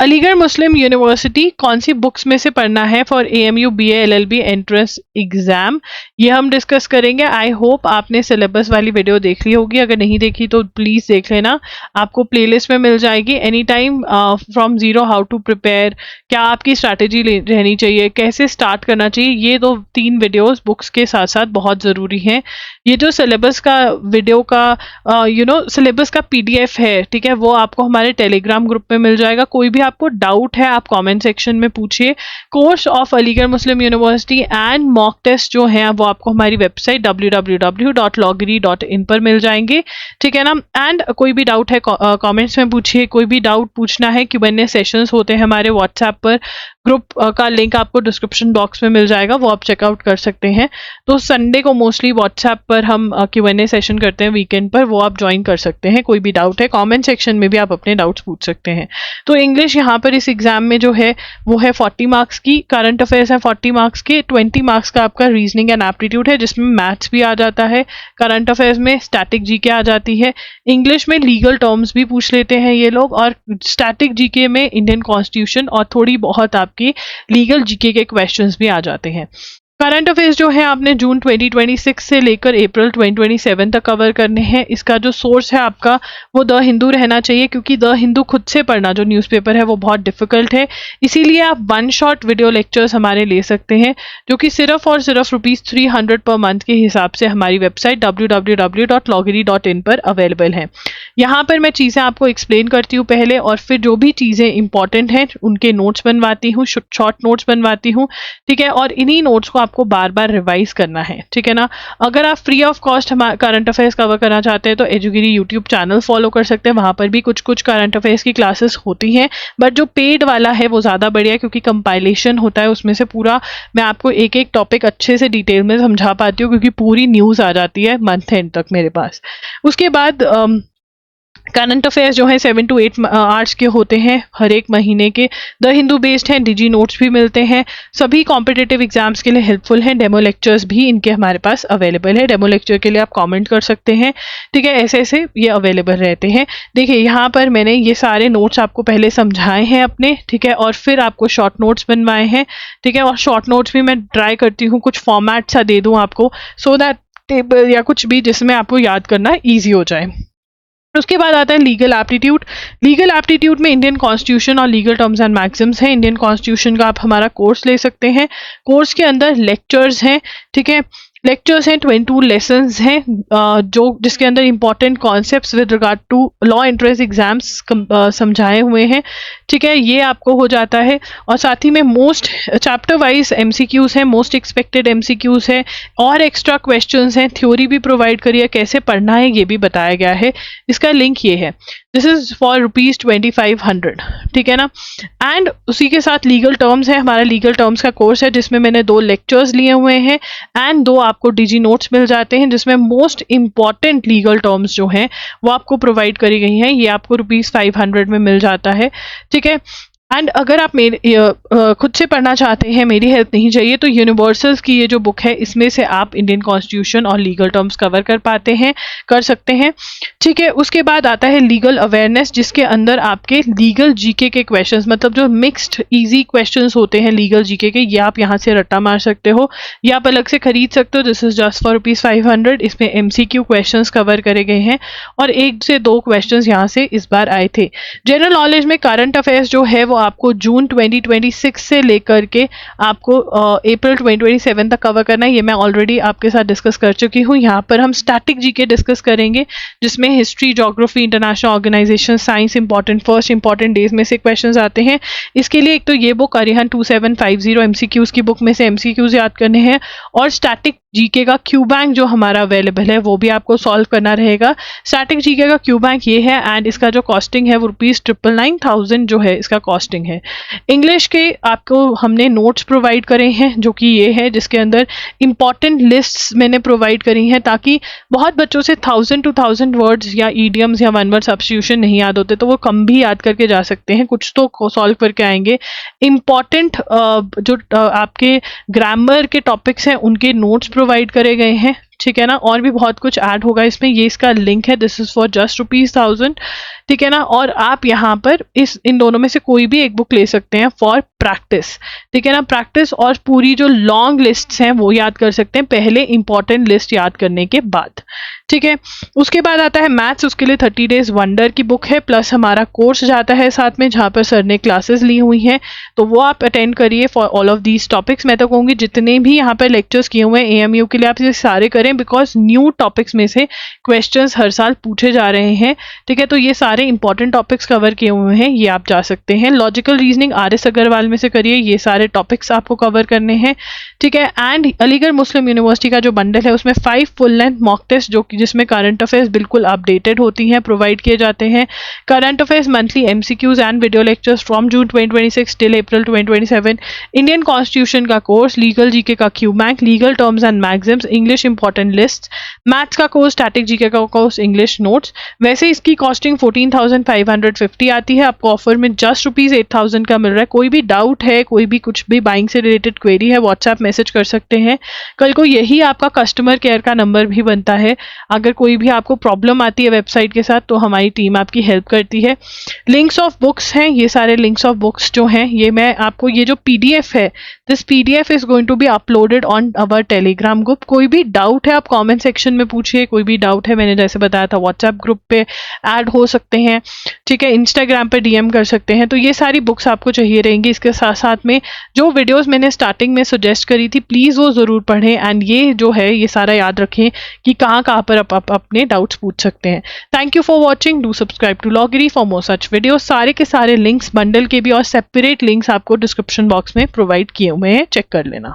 Aligarh Muslim university कौन सी books में से पढ़ना है for AMU BA LLB entrance exam, ये हम डिस्कस करेंगे। आई होप आपने सिलेबस वाली वीडियो देख ली होगी, अगर नहीं देखी तो प्लीज देख लेना, आपको प्लेलिस्ट में मिल जाएगी। Any time from zero, how to prepare, क्या आपकी स्ट्रैटेजी रहनी चाहिए, कैसे स्टार्ट करना चाहिए, ये 2-3 वीडियोस बुक्स के साथ साथ बहुत ज़रूरी हैं। ये जो सिलेबस का वीडियो का सिलेबस का PDF है, ठीक है, वो आपको हमारे टेलीग्राम ग्रुप में मिल जाएगा। कोई भी आपको डाउट है आप कमेंट सेक्शन में पूछिए। Course of Aligarh Muslim University and mock test जो हैं वो आपको हमारी वेबसाइट www.logri.in पर मिल जाएंगे, ठीक है ना। एंड कोई भी डाउट है कमेंट्स में पूछिए, कोई भी डाउट पूछना है, Q&A सेशंस होते हैं हमारे व्हाट्सएप पर, ग्रुप का लिंक आपको डिस्क्रिप्शन बॉक्स में मिल जाएगा, वो आप चेकआउट कर सकते हैं। तो संडे को मोस्टली व्हाट्सएप पर हम Q&A सेशन करते हैं वीकेंड पर, वो आप ज्वाइन कर सकते हैं। कोई भी डाउट है कमेंट सेक्शन में भी आप अपने डाउट्स पूछ सकते हैं। तो इंग्लिश यहाँ पर इस एग्जाम में जो है वो है 40 मार्क्स की, करंट अफेयर्स है 40 मार्क्स के, 20 मार्क्स का आपका रीजनिंग एंड एप्टीट्यूड है जिसमें मैथ्स भी आ जाता है, करंट अफेयर्स में स्टैटिक जीके आ जाती है, इंग्लिश में लीगल टर्म्स भी पूछ लेते हैं ये लोग, और स्टैटिक जीके में इंडियन कॉन्स्टिट्यूशन और थोड़ी बहुत आपकी लीगल जीके के क्वेश्चंस भी आ जाते हैं। करंट अफेयर्स जो है आपने जून 2026 से लेकर अप्रैल 2027 तक कवर करने हैं। इसका जो सोर्स है आपका वो द हिंदू रहना चाहिए, क्योंकि द हिंदू खुद से पढ़ना जो न्यूज़पेपर है वो बहुत डिफिकल्ट है, इसीलिए आप 1 शॉट वीडियो लेक्चर्स हमारे ले सकते हैं, जो कि सिर्फ और सिर्फ ₹300 पर मंथ के हिसाब से हमारी वेबसाइट www.logri.in पर अवेलेबल है। यहाँ पर मैं चीज़ें आपको एक्सप्लेन करती हूँ पहले, और फिर जो भी चीज़ें इंपॉर्टेंट हैं उनके नोट्स बनवाती हूँ, शॉर्ट नोट्स बनवाती हूँ, ठीक है, और इन्हीं नोट्स को आपको बार बार रिवाइज करना है, ठीक है ना। अगर आप फ्री ऑफ कॉस्ट हमारे करंट अफेयर्स कवर करना चाहते हैं तो एजुगिरी यूट्यूब चैनल फॉलो कर सकते हैं, वहाँ पर भी कुछ कुछ करंट अफेयर्स की क्लासेस होती हैं, बट जो पेड वाला है वो ज़्यादा बढ़िया है, क्योंकि कंपाइलेशन होता है उसमें से पूरा, मैं आपको एक एक टॉपिक अच्छे से डिटेल में समझा पाती हूँ, क्योंकि पूरी न्यूज़ आ जाती है मंथ एंड तक मेरे पास। उसके बाद करंट अफेयर्स जो है 7 to 8 आवर्स के होते हैं हर एक महीने के, द हिंदू बेस्ड हैं, डिजी नोट्स भी मिलते हैं, सभी कॉम्पिटिटिव एग्जाम्स के लिए हेल्पफुल हैं। डेमो लेक्चर्स भी इनके हमारे पास अवेलेबल है, डेमो लेक्चर के लिए आप कमेंट कर सकते हैं, ठीक है, ऐसे ऐसे ये अवेलेबल रहते हैं। देखिए यहाँ पर मैंने ये सारे नोट्स आपको पहले समझाए हैं अपने, ठीक है, और फिर आपको शॉर्ट नोट्स बनवाए हैं, ठीक है, और शॉर्ट नोट्स भी मैं ट्राई करती हूँ कुछ फॉर्मेट सा दे दूँ आपको, सो दैट टेबल या कुछ भी जिसमें आपको याद करना ईजी हो जाए। उसके बाद आता है लीगल एप्टीट्यूड। लीगल एप्टीट्यूड में इंडियन कॉन्स्टिट्यूशन और लीगल टर्म्स एंड मैक्सिम्स हैं। इंडियन कॉन्स्टिट्यूशन का आप हमारा कोर्स ले सकते हैं, कोर्स के अंदर लेक्चर्स हैं, ठीक है, लेक्चर्स हैं, 22 लेसन्स हैं, जो जिसके अंदर important concepts with regard to law entrance exams समझाए हुए हैं, ठीक है, ये आपको हो जाता है। और साथ ही में मोस्ट चैप्टर वाइज MCQs हैं, मोस्ट एक्सपेक्टेड MCQs है, और एक्स्ट्रा क्वेश्चंस हैं, थ्योरी भी प्रोवाइड करी है, कैसे पढ़ना है ये भी बताया गया है। इसका लिंक ये है, दिस इज फॉर ₹2500, ठीक है ना। एंड उसी के साथ लीगल टर्म्स है, हमारा लीगल टर्म्स का कोर्स है जिसमें मैंने 2 लेक्चर्स लिए हुए हैं एंड 2 आपको डिजी नोट्स मिल जाते हैं, जिसमें मोस्ट इंपॉर्टेंट लीगल टर्म्स जो हैं वो आपको प्रोवाइड करी गई हैं, ये आपको ₹500 में मिल जाता है, ठीक है। एंड अगर आप खुद से पढ़ना चाहते हैं, मेरी हेल्प नहीं चाहिए, तो यूनिवर्सल्स की ये जो बुक है इसमें से आप इंडियन कॉन्स्टिट्यूशन और लीगल टर्म्स कवर कर सकते हैं, ठीक है। उसके बाद आता है लीगल अवेयरनेस, जिसके अंदर आपके लीगल जीके के क्वेश्चंस, मतलब जो मिक्स्ड इजी क्वेश्चंस होते हैं लीगल जीके के, ये आप यहाँ से रट्टा मार सकते हो या आप अलग से खरीद सकते हो। This is just for ₹500। इसमें MCQ क्वेश्चंस कवर करे गए हैं और 1 से 2 क्वेश्चंस यहाँ से इस बार आए थे। जनरल नॉलेज में करंट अफेयर्स जो है वो आपको जून 2026 से लेकर के आपको अप्रैल 2027 तक कवर करना है, ये मैं ऑलरेडी आपके साथ डिस्कस कर चुकी हूँ। यहाँ पर हम स्टैटिक जीके डिस्कस करेंगे, जिसमें history, geography, international organisation, science important days में से क्वेश्चंस आते हैं। इसके लिए एक तो ये बुक अरिहंत 2750 MCQs की बुक में से MCQs याद करने हैं, और स्टैटिक जीके का क्यू बैंक जो हमारा अवेलेबल है वो भी आपको सॉल्व करना रहेगा। स्टैटिक जीके का क्यू बैंक ये है, एंड इसका जो कॉस्टिंग है वो ₹999,000 जो है इसका कॉस्टिंग है। इंग्लिश के आपको हमने नोट्स प्रोवाइड करे हैं, जो कि ये है, जिसके अंदर इंपॉर्टेंट लिस्ट्स मैंने प्रोवाइड करी हैं, ताकि बहुत बच्चों से 1000 to 1000 वर्ड्स या ईडियम्स या वन वर्ड सब्स्टिट्यूशन नहीं याद होते, तो वो कम भी याद करके जा सकते हैं, कुछ तो सॉल्व करके आएंगे। इंपॉर्टेंट जो आपके ग्रामर के टॉपिक्स हैं उनके नोट्स प्रोवाइड करे गए हैं, ठीक है ना, और भी बहुत कुछ ऐड होगा इसमें, ये इसका लिंक है, दिस इज फॉर जस्ट ₹1000, ठीक है ना। और आप यहाँ पर इन दोनों में से कोई भी एक बुक ले सकते हैं फॉर प्रैक्टिस, ठीक है ना, प्रैक्टिस, और पूरी जो लॉन्ग लिस्ट्स हैं वो याद कर सकते हैं पहले इंपॉर्टेंट लिस्ट याद करने के बाद, ठीक है। उसके बाद आता है मैथ्स, उसके लिए 30 डेज वंडर की बुक है, प्लस हमारा कोर्स जाता है साथ में जहाँ पर सर ने क्लासेस ली हुई हैं, तो वो आप अटेंड करिए for all of these topics. मैं तो कहूँगी जितने भी यहाँ पर लेक्चर्स किए हुए हैं AMU के लिए आप ये सारे करें, बिकॉज न्यू टॉपिक्स में से क्वेश्चंस हर साल पूछे जा रहे हैं, ठीक है। तो ये सारे इंपॉर्टेंट टॉपिक्स कवर किए हुए हैं, ये आप जा सकते हैं। लॉजिकल रीजनिंग RS अग्रवाल में से करिए, ये सारे टॉपिक्स आपको कवर करने हैं, ठीक है। एंड अलीगढ़ मुस्लिम यूनिवर्सिटी का जो बंडल है उसमें 5 फुल लेंथ मॉक टेस्ट जो कि जिसमें करंट अफेयर्स बिल्कुल अपडेटेड होती हैं, प्रोवाइड किए जाते हैं। Current affairs monthly MCQs and video lectures from June 2026 till April 2027। Indian constitution का कोर्स, लीगल GK का Q bank, legal terms and maxims, English important list, maths का कोर्स, स्टैटिक GK का course, English notes. वैसे इसकी costing 14,550 आती है, आपको offer में जस्ट ₹8,000 का मिल रहा है। कोई भी डाउट है, कोई भी कुछ भी बाइंग से रिलेटेड क्वेरी है, व्हाट्सएप मैसेज कर सकते हैं। कल को यही आपका कस्टमर केयर का नंबर भी बनता है, अगर कोई भी आपको प्रॉब्लम आती है वेबसाइट के साथ तो हमारी टीम आपकी हेल्प करती है। लिंक्स ऑफ बुक्स हैं, ये सारे लिंक्स ऑफ बुक्स जो हैं ये मैं आपको, ये जो PDF है, this PDF is going to be uploaded on our Telegram group. कोई भी डाउट है आप कमेंट सेक्शन में पूछिए, कोई भी डाउट है मैंने जैसे बताया था व्हाट्सएप ग्रुप पे ऐड हो सकते हैं, ठीक है, इंस्टाग्राम पे DM कर सकते हैं। तो ये सारी बुक्स आपको चाहिए रहेंगी। इसके साथ साथ में जो वीडियोस मैंने स्टार्टिंग में सजेस्ट करी थी प्लीज़ वो ज़रूर पढ़ें, एंड ये जो है ये सारा याद रखें कि कहाँ पर आप अपने डाउट्स पूछ सकते हैं। Thank you for watching, do subscribe to लॉगिरी फॉर मोर सच वीडियो। सारे के सारे लिंक्स बंडल के भी और सेपरेट लिंक्स आपको डिस्क्रिप्शन बॉक्स में प्रोवाइड किए हुए हैं, चेक कर लेना।